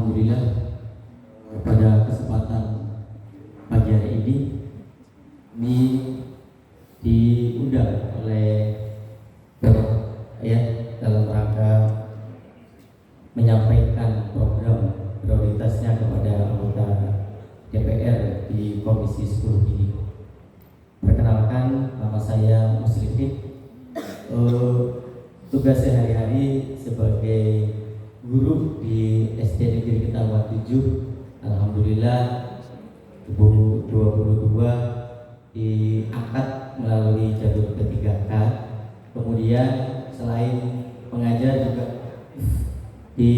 Alhamdulillah pada kesempatan pagi hari ini diundang oleh dalam rangka menyampaikan program prioritasnya kepada anggota DPR di Komisi 10 ini. Perkenalkan, nama saya Muslim. Tugas sehari-hari sebagai guru di SD Negeri Ketawa 7, alhamdulillah 2022 diangkat melalui jalur P3K. Kemudian selain mengajar juga di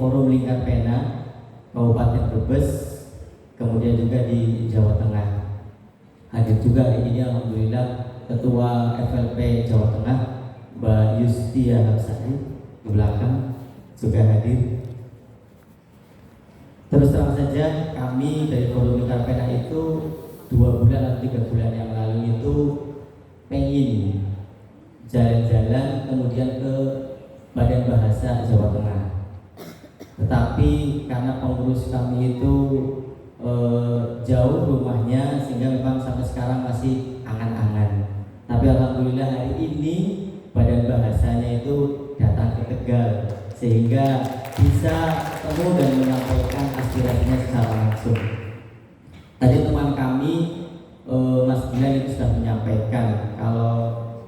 Forum Lingkar Pena Kabupaten Brebes, kemudian juga di Jawa Tengah. Hadir juga hari ini alhamdulillah Ketua FLP Jawa Tengah Mbak Yustia Hapsari di belakang juga hadir. Terus terang saja kami dari Forum Lingkar Pena itu 2 bulan atau 3 bulan yang lalu itu pengen jalan-jalan kemudian ke Badan Bahasa Jawa Tengah. Tetapi karena pengurus kami itu jauh rumahnya sehingga memang sampai sekarang masih angan-angan. Tapi alhamdulillah hari ini Badan Bahasanya itu datang ke Tegal sehingga bisa ketemu dan menyampaikan aspirasinya secara langsung. Tadi teman kami Mas Gilang itu sudah menyampaikan kalau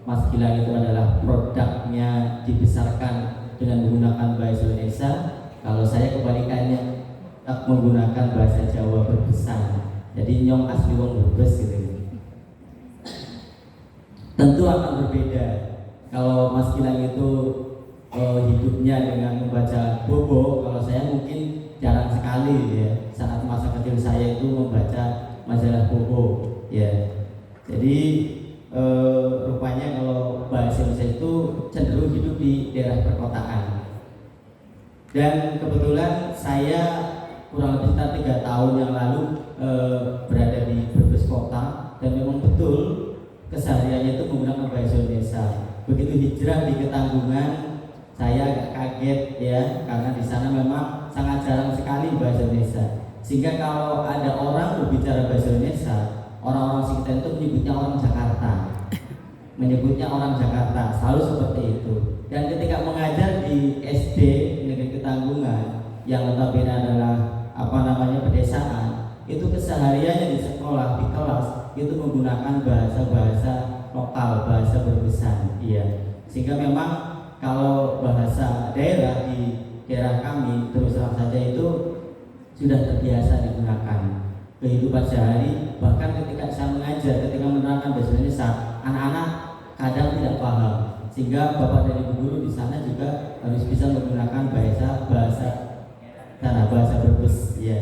Mas Gilang itu adalah produknya dibesarkan dengan menggunakan bahasa Indonesia. Kalau saya kebalikannya, menggunakan bahasa Jawa berbesar. Jadi nyong asli wong Brebes gitu. Tentu akan berbeda. Kalau Mas Gilang itu hidupnya dengan membaca Bobo, kalau saya mungkin jarang sekali ya. Saat masa kecil saya itu membaca majalah Bobo ya. Jadi rupanya kalau bahasa Indonesia itu cenderung hidup di daerah perkotaan. Dan kebetulan saya kurang lebih sekitar 3 tahun yang lalu berada di Brebes kota dan memang betul kesehariannya itu menggunakan bahasa Indonesia. Begitu hijrah di Ketanggungan, saya agak kaget ya, karena di sana memang sangat jarang sekali bahasa Indonesia. Sehingga kalau ada orang berbicara bahasa Indonesia, orang-orang sekitar itu menyebutnya orang Jakarta, selalu seperti itu. Dan ketika mengajar di SD Negeri Ketanggungan yang notabene adalah pedesaan, itu kesehariannya di sekolah, di kelas itu menggunakan bahasa-bahasa lokal, bahasa berbesan, iya. Sehingga memang kalau bahasa daerah di daerah kami terus terang saja itu sudah terbiasa digunakan kehidupan sehari. Bahkan ketika saya mengajar, ketika menerangkan bahasa Indonesia, anak-anak kadang tidak paham, sehingga bapak dan ibu guru di sana juga harus bisa menggunakan bahasa Brebes, ya.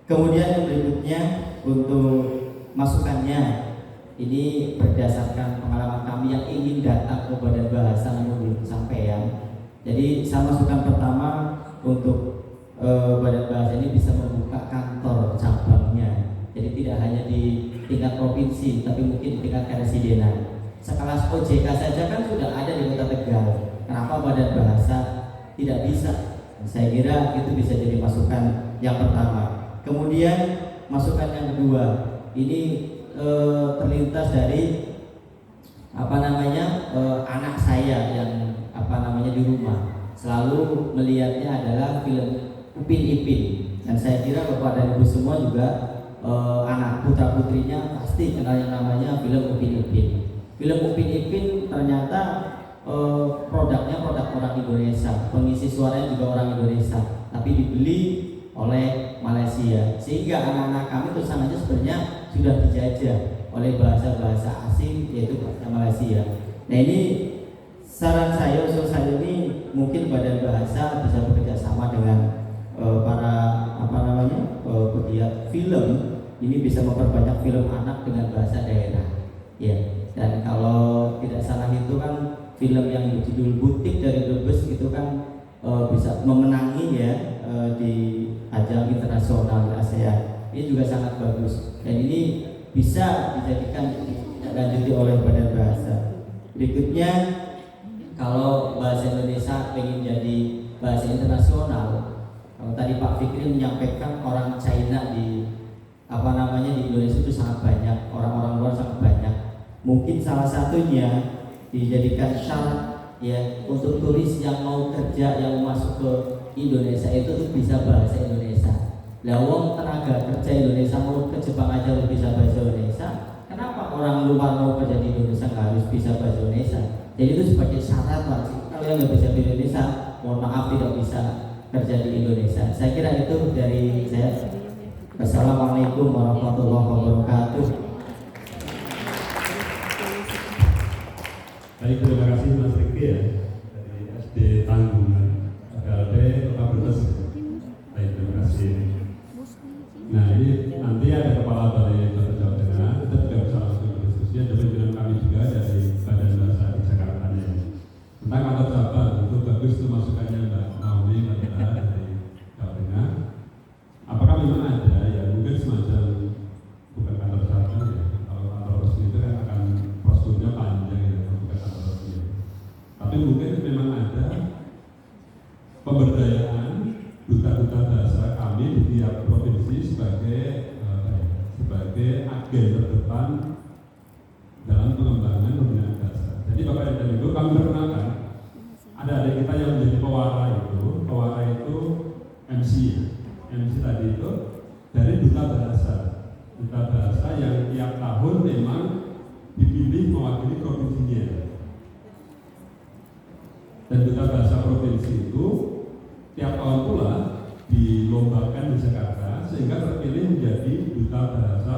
Kemudian yang berikutnya untuk masukannya, ini berdasarkan pengalaman kami yang ingin datang ke Badan Bahasa namun belum kesampaian. Jadi saya masukkan pertama untuk Badan Bahasa ini bisa membuka kantor cabangnya. Jadi tidak hanya di tingkat provinsi, tapi mungkin di tingkat keresidenan. Sekelas OJK saja kan sudah ada di Kota Tegal. Kenapa Badan Bahasa tidak bisa? Saya kira itu bisa jadi masukan yang pertama. Kemudian masukan yang kedua, ini terlintas dari anak saya yang di rumah selalu melihatnya adalah film Upin Ipin, dan saya kira bapak dan ibu semua juga anak putra putrinya pasti kenal yang namanya film Upin Ipin. Film Upin Ipin ternyata produknya produk orang Indonesia, pengisi suaranya juga orang Indonesia, tapi dibeli oleh Malaysia, sehingga anak-anak kami itu sangatnya sebenarnya sudah dijajah oleh bahasa-bahasa asing, yaitu bahasa Malaysia. Nah ini saran saya, usul saya ini mungkin Badan Bahasa bisa bekerja sama dengan para pegiat film, ini bisa memperbanyak film anak dengan bahasa daerah, ya. Dan kalau tidak salah itu kan film yang berjudul Butik dari Brebes itu kan bisa memenangi ya di ajang internasional di ASEAN. Ini juga sangat bagus dan ini bisa dijadikan lanjuti oleh Badan Bahasa. Berikutnya, kalau bahasa Indonesia ingin jadi bahasa internasional, tadi Pak Fikri menyampaikan orang China di di Indonesia itu sangat banyak, orang-orang luar sangat banyak. Mungkin salah satunya dijadikan syarat ya untuk turis yang mau kerja, yang mau masuk ke Indonesia itu tuh bisa bahasa Indonesia. Lah wong tenaga kerja Indonesia mau ke Jepang aja harus bisa bahasa Indonesia. Kenapa orang luar mau kerja di Indonesia nggak harus bisa bahasa Indonesia? Jadi itu sebagai syarat wajib. Kalau yang nggak bisa di Indonesia, mohon maaf tidak bisa kerja di Indonesia. Saya kira itu dari saya. Assalamualaikum warahmatullahi wabarakatuh. Baik, terima kasih Mas Riki ya dari SD Tanggungan APLP Kota Brebes. Baik, terima kasih. Nah, ini nanti ada kepala Balai Bahasa Jawa Tengah, kita juga bisa langsung berdiskusi. Ada pimpinan kami juga dari Badan Bahasa di Jakarta tentang kata cabang. Itu bagus itu masukannya Mbak Naomi dari Jawa Tengah. Apakah memang ada ya mungkin semacam bukan kantor cabang ya, kalau kantor resmi itu kan akan prosedurnya panjang ya, bukan kantor resmi. Tapi mungkin memang ada pemberdayaan duta-duta bahasa kami di tiap provinsi sebagai agen terdepan dalam pengembangan pembinaan bahasa. Jadi Bapak dan Ibu, kami perkenalkan ada adik kita yang menjadi pewara itu MC ya. MC tadi itu dari duta bahasa yang tiap tahun memang dipilih mewakili provinsinya. Dan duta bahasa provinsi itu tiap tahun pula dilombakan di Jakarta sehingga terpilih menjadi duta bahasa